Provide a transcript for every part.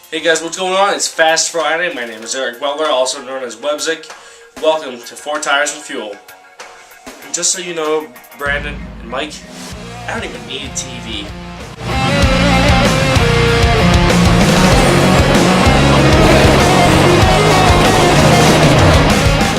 Hey guys, what's going on? It's Fast Friday. My name is Eric Weller, also known as Webzic. Welcome to 4 Tires and Fuel. And just so you know, Brandon and Mike, I don't even need a TV.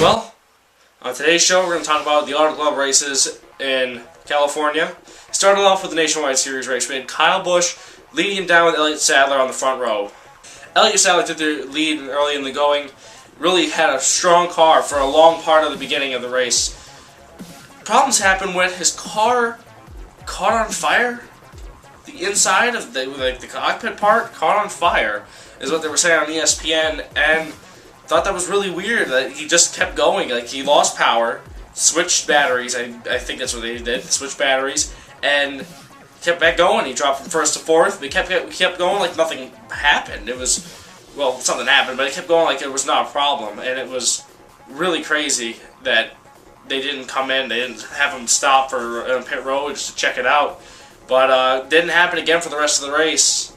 Well, on today's show we're going to talk about the Auto Club races in California. Started off with the Nationwide Series race. We had Kyle Busch leading him down with Elliott Sadler on the front row. Elliott Sadler took the lead early in the going. Really had a strong car for a long part of the beginning of the race. Problems happened with his car caught on fire. The inside of the cockpit part caught on fire, is what they were saying on ESPN, and thought that was really weird. That he just kept going. Like, he lost power, switched batteries. I think that's what they did. Switched batteries and kept back going. He dropped from first to fourth, but he kept going like nothing happened. It was, well, something happened, but it kept going like it was not a problem, and it was really crazy that they didn't come in. They didn't have him stop for pit road just to check it out, but didn't happen again for the rest of the race.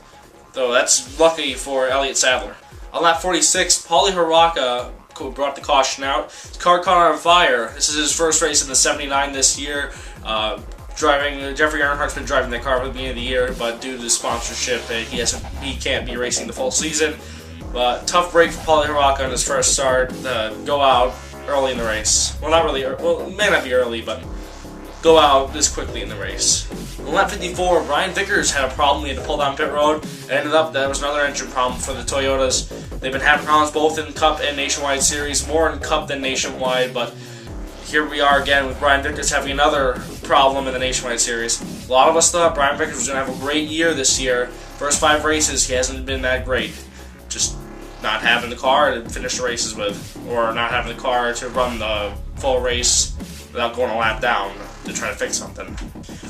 Though that's lucky for Elliott Sadler. On lap 46, Paulie Haraka brought the caution out. His car caught on fire. This is his first race in the 79 this year. Jeffrey Earnhardt's been driving the car at the beginning of the year, but due to the sponsorship, he can't be racing the full season. But tough break for Paulie Haraka on his first start. Go out early in the race. Well, not really. Well, it may not be early, but go out this quickly in the race. On lap 54, Brian Vickers had a problem. He had to pull down pit road. It ended up that was another engine problem for the Toyotas. They've been having problems both in Cup and Nationwide Series, more in Cup than Nationwide, but here we are again with Brian Vickers having another problem in the Nationwide Series. A lot of us thought Brian Vickers was going to have a great year this year. First 5 races, he hasn't been that great. Just not having the car to finish the races with, or not having the car to run the full race without going a lap down to try to fix something.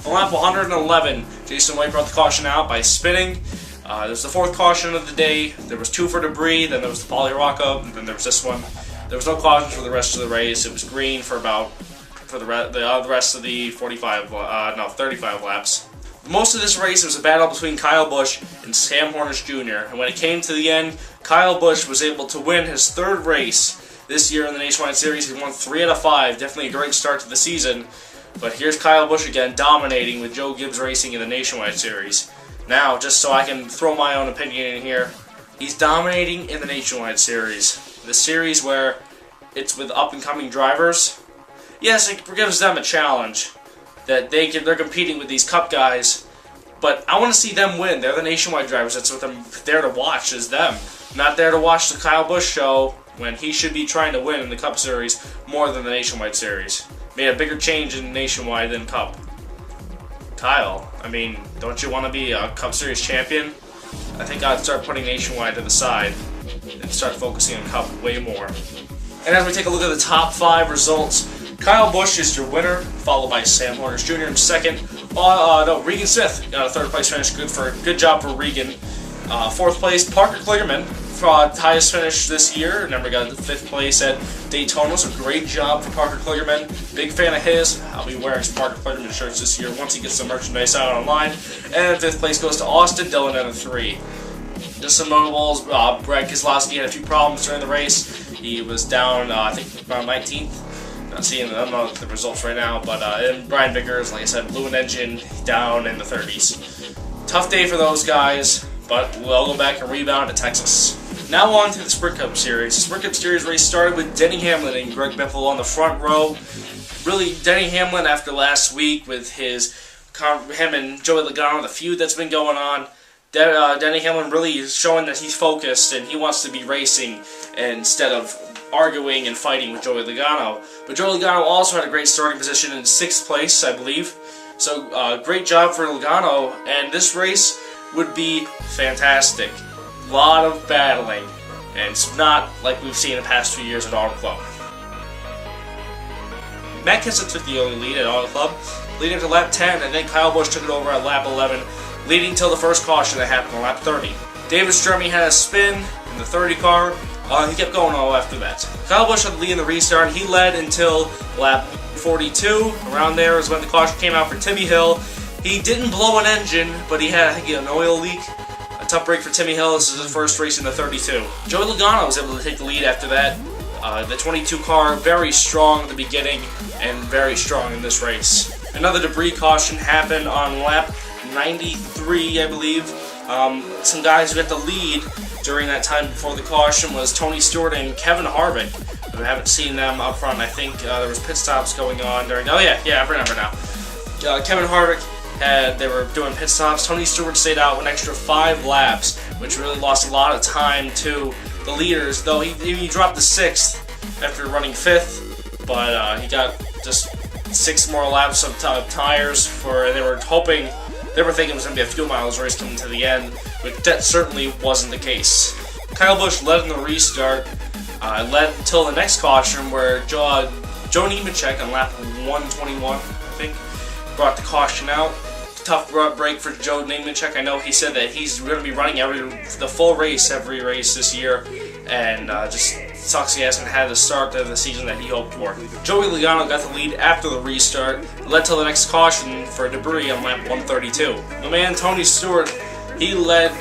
On lap 111, Jason White brought the caution out by spinning. It was the 4th caution of the day. There was 2 for debris, then there was the Paulie Haraka, and then there was this one. There was no cautions for the rest of the race. It was green for the rest of the 35 laps. Most of this race was a battle between Kyle Busch and Sam Hornish Jr. And when it came to the end, Kyle Busch was able to win his 3rd race this year in the Nationwide Series. He won 3 out of 5. Definitely a great start to the season. But here's Kyle Busch again dominating with Joe Gibbs Racing in the Nationwide Series. Now, just so I can throw my own opinion in here, he's dominating in the Nationwide Series. The series where it's with up-and-coming drivers. Yes, it gives them a challenge that they're competing with these Cup guys, but I want to see them win. They're the Nationwide drivers. That's what I'm there to watch, is them. Not there to watch the Kyle Busch show when he should be trying to win in the Cup Series more than the Nationwide Series. Made a bigger change in Nationwide than Cup. Kyle, I mean, don't you want to be a Cup Series champion? I think I'd start putting Nationwide to the side and start focusing on Cup way more. And as we take a look at the top 5 results, Kyle Busch is your winner, followed by Sam Hornish Jr. in 2nd. Regan Smith got a 3rd place finish. Good job for Regan. 4th place, Parker Kligerman, highest finish this year. Never got 5th place at Daytona, so great job for Parker Kligerman. Big fan of his. I'll be wearing some Parker Kligerman shirts this year once he gets the merchandise out online. And 5th place goes to Austin Dillon at a 3. Just some notables. Brad Keselowski had a few problems during the race. He was down, I think, around 19th. I don't know the results right now, but and Brian Vickers, like I said, blew an engine down in the 30s. Tough day for those guys, but we'll go back and rebound to Texas. Now on to the Sprint Cup Series. The Sprint Cup Series race started with Denny Hamlin and Greg Biffle on the front row. Really, Denny Hamlin, after last week with him and Joey Logano, the feud that's been going on, Denny Hamlin really is showing that he's focused and he wants to be racing instead of arguing and fighting with Joey Logano. But Joey Logano also had a great starting position in 6th place, I believe. So great job for Logano, and this race would be fantastic. A lot of battling, and it's not like we've seen in the past few years at Auto Club. Matt Kenseth took the early lead at Auto Club, leading to lap 10, and then Kyle Busch took it over at lap 11, leading till the first caution that happened on lap 30. David Stremme had a spin in the 30 car. He kept going all after that. Kyle Busch had the lead in the restart. He led until lap 42. Around there is when the caution came out for Timmy Hill. He didn't blow an engine, but he had, I think, an oil leak, tough break for Timmy Hill. This is his first race in the 32. Joey Logano was able to take the lead after that. The 22 car, very strong at the beginning and very strong in this race. Another debris caution happened on lap 93, I believe. Some guys who got the lead during that time before the caution was Tony Stewart and Kevin Harvick. I haven't seen them up front. I think there was pit stops going on during. Oh yeah, I remember now. Kevin Harvick they were doing pit stops. Tony Stewart stayed out an extra 5 laps, which really lost a lot of time to the leaders. Though he dropped to 6th after running 5th, but he got just 6 more laps of tires and they were thinking it was going to be a few miles race coming to the end, but that certainly wasn't the case. Kyle Busch led in the restart, led until the next caution where Joe Nemechek on lap 121, I think, brought the caution out. Tough break for Joe Nemechek. I know he said that he's going to be running the full race every race this year, and just sucks he hasn't had the start of the season that he hoped for. Joey Logano got the lead after the restart, led till the next caution for debris on lap 132. My man Tony Stewart, he led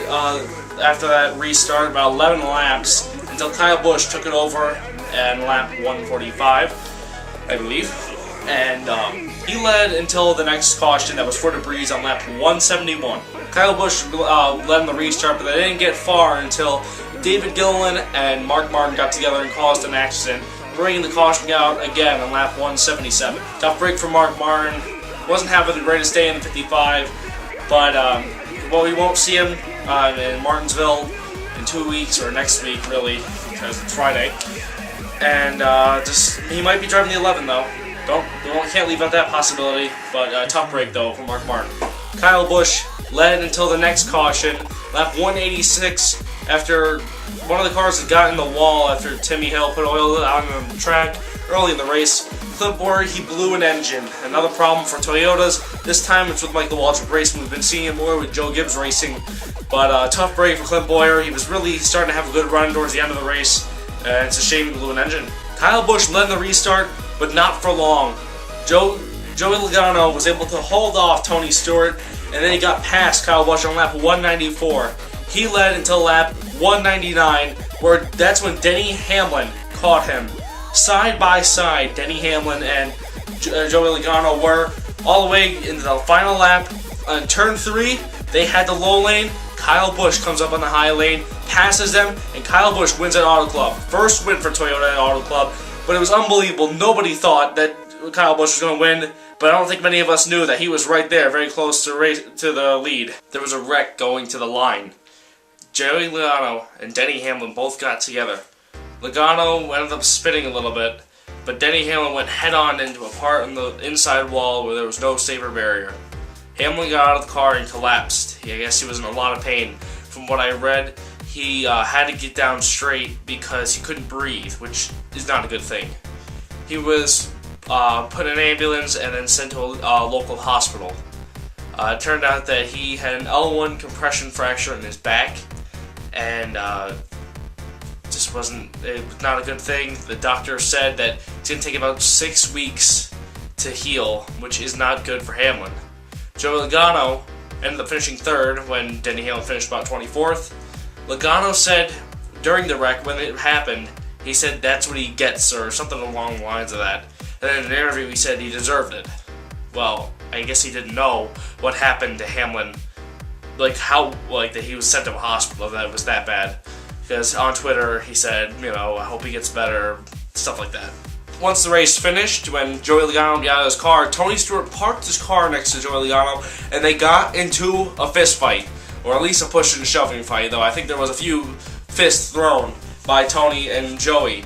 after that restart about 11 laps until Kyle Busch took it over at lap 145, I believe. And he led until the next caution that was for debris on lap 171. Kyle Busch led in the restart, but they didn't get far until David Gilliland and Mark Martin got together and caused an accident, bringing the caution out again on lap 177. Tough break for Mark Martin. Wasn't having the greatest day in the 55, but we won't see him in Martinsville in 2 weeks, or next week really, because it's Friday. And he might be driving the 11 though. Can't leave out that possibility, but tough break though for Mark Martin. Kyle Busch led until the next caution, lap 186, after one of the cars had gotten in the wall after Timmy Hill put oil out on the track early in the race. Clint Bowyer, he blew an engine. Another problem for Toyotas. This time it's with Mike Waltrip Racing. We've been seeing it more with Joe Gibbs Racing, but tough break for Clint Bowyer. He was really starting to have a good run towards the end of the race, and it's a shame he blew an engine. Kyle Busch led in the restart, but not for long. Joey Logano was able to hold off Tony Stewart, and then he got past Kyle Busch on lap 194. He led until lap 199, where that's when Denny Hamlin caught him. Side by side, Denny Hamlin and Joey Logano were all the way into the final lap. On turn 3, they had the low lane. Kyle Busch comes up on the high lane, passes them, and Kyle Busch wins at Auto Club. First win for Toyota at Auto Club. But it was unbelievable. Nobody thought that Kyle Busch was going to win, but I don't think many of us knew that he was right there, very close to the lead. There was a wreck going to the line. Joey Logano and Denny Hamlin both got together. Logano ended up spinning a little bit, but Denny Hamlin went head-on into a part on the inside wall where there was no safer barrier. Hamlin got out of the car and collapsed. I guess he was in a lot of pain. From what I read, he had to get down straight because he couldn't breathe, which is not a good thing. He was put in an ambulance and then sent to a local hospital. It turned out that he had an L1 compression fracture in his back, and it was not a good thing. The doctor said that it's going to take about 6 weeks to heal, which is not good for Hamlin. Joey Logano ended up finishing 3rd when Denny Hamlin finished about 24th. Logano said during the wreck, when it happened, he said that's what he gets, or something along the lines of that. And then in an interview he said he deserved it. Well, I guess he didn't know what happened to Hamlin, that he was sent to a hospital, that it was that bad. Because on Twitter he said, I hope he gets better, stuff like that. Once the race finished, when Joey Logano got out of his car, Tony Stewart parked his car next to Joey Logano, and they got into a fist fight. Or at least a push and shoving fight, though I think there was a few fists thrown by Tony and Joey.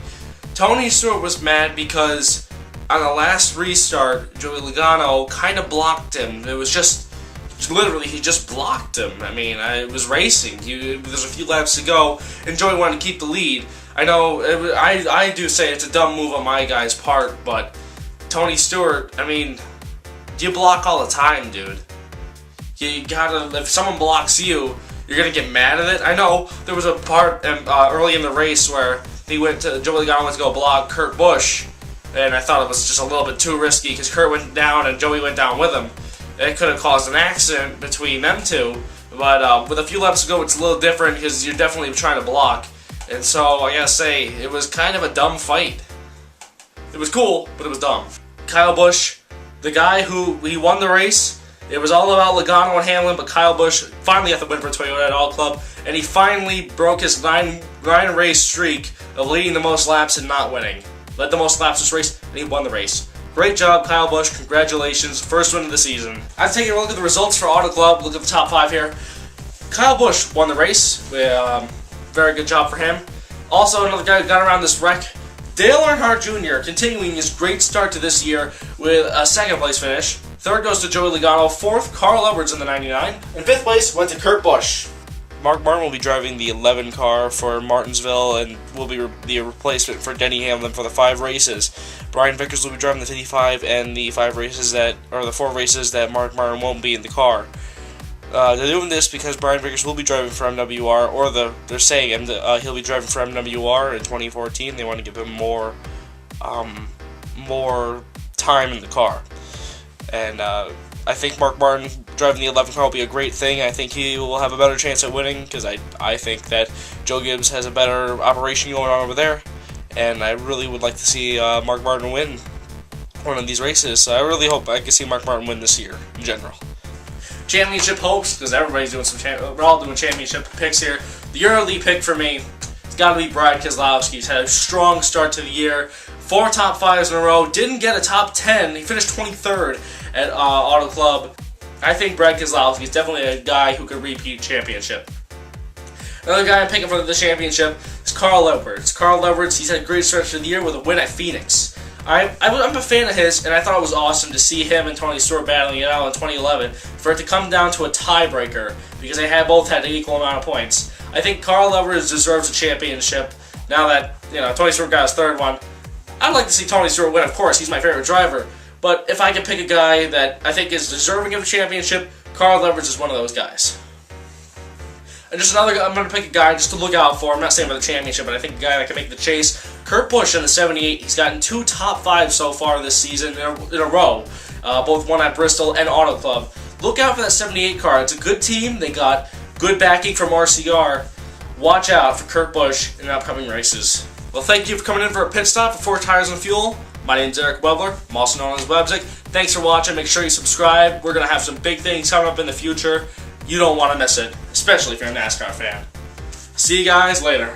Tony Stewart was mad because on the last restart, Joey Logano kind of blocked him. It was just, literally, he just blocked him. I mean, it was racing. There's a few laps to go, and Joey wanted to keep the lead. I know, I do say it's a dumb move on my guy's part, but Tony Stewart, I mean, you block all the time, dude. You gotta, if someone blocks you, you're gonna get mad at it. I know there was a part early in the race where Joey Logano went to go block Kurt Busch, and I thought it was just a little bit too risky because Kurt went down and Joey went down with him. It could have caused an accident between them two, But with a few laps to go, it's a little different because you're definitely trying to block. And so I gotta say, it was kind of a dumb fight. It was cool, but it was dumb. Kyle Busch, the guy he won the race. It was all about Logano and Hamlin, but Kyle Busch finally got the win for Toyota at Auto Club, and he finally broke his nine race streak of leading the most laps and not winning. Led the most laps this race, and he won the race. Great job, Kyle Busch. Congratulations. First win of the season. I've taken a look at the results for Auto Club. Look at the top 5 here. Kyle Busch won the race. Very good job for him. Also, another guy who got around this wreck, Dale Earnhardt Jr., continuing his great start to this year with a second place finish. Third goes to Joey Logano. Fourth, Carl Edwards in the 99. And fifth place went to Kurt Busch. Mark Martin will be driving the 11 car for Martinsville and will be the replacement for Denny Hamlin for the 5 races. Brian Vickers will be driving the 55 and the 4 races that Mark Martin won't be in the car. They're doing this because Brian Vickers will be driving for MWR, or they're saying he'll be driving for MWR in 2014. They want to give him more time in the car. And I think Mark Martin driving the 11 car will be a great thing. I think he will have a better chance at winning because I think that Joe Gibbs has a better operation going on over there. And I really would like to see Mark Martin win one of these races. So I really hope I can see Mark Martin win this year in general. Championship hopes, because everybody's doing we're all doing championship picks here. The early pick for me, it's got to be Brad Keselowski. He's had a strong start to the year. 4 top 5s in a row. Didn't get a top 10. He finished 23rd at Auto Club. I think Brad Keselowski is definitely a guy who could repeat championship. Another guy I'm picking for the championship is Carl Edwards. Carl Edwards, he's had a great start to the year with a win at Phoenix. I'm a fan of his, and I thought it was awesome to see him and Tony Stewart battling it out in 2011 for it to come down to a tiebreaker because they both had an equal amount of points. I think Carl Edwards deserves a championship now that Tony Stewart got his 3rd one. I'd like to see Tony Stewart win, of course. He's my favorite driver. But if I could pick a guy that I think is deserving of the championship, Carl Edwards is one of those guys. And just another guy, I'm going to pick a guy just to look out for. I'm not saying for the championship, but I think a guy that can make the chase. Kurt Busch in the 78. He's gotten 2 top 5s so far this season in a row. Both one at Bristol and Auto Club. Look out for that 78 car. It's a good team. They got good backing from RCR. Watch out for Kurt Busch in upcoming races. Well, thank you for coming in for a pit stop for 4 Tires and Fuel. My name is Eric Webler. I'm also known as Webzic. Thanks for watching. Make sure you subscribe. We're going to have some big things coming up in the future. You don't want to miss it, especially if you're a NASCAR fan. See you guys later.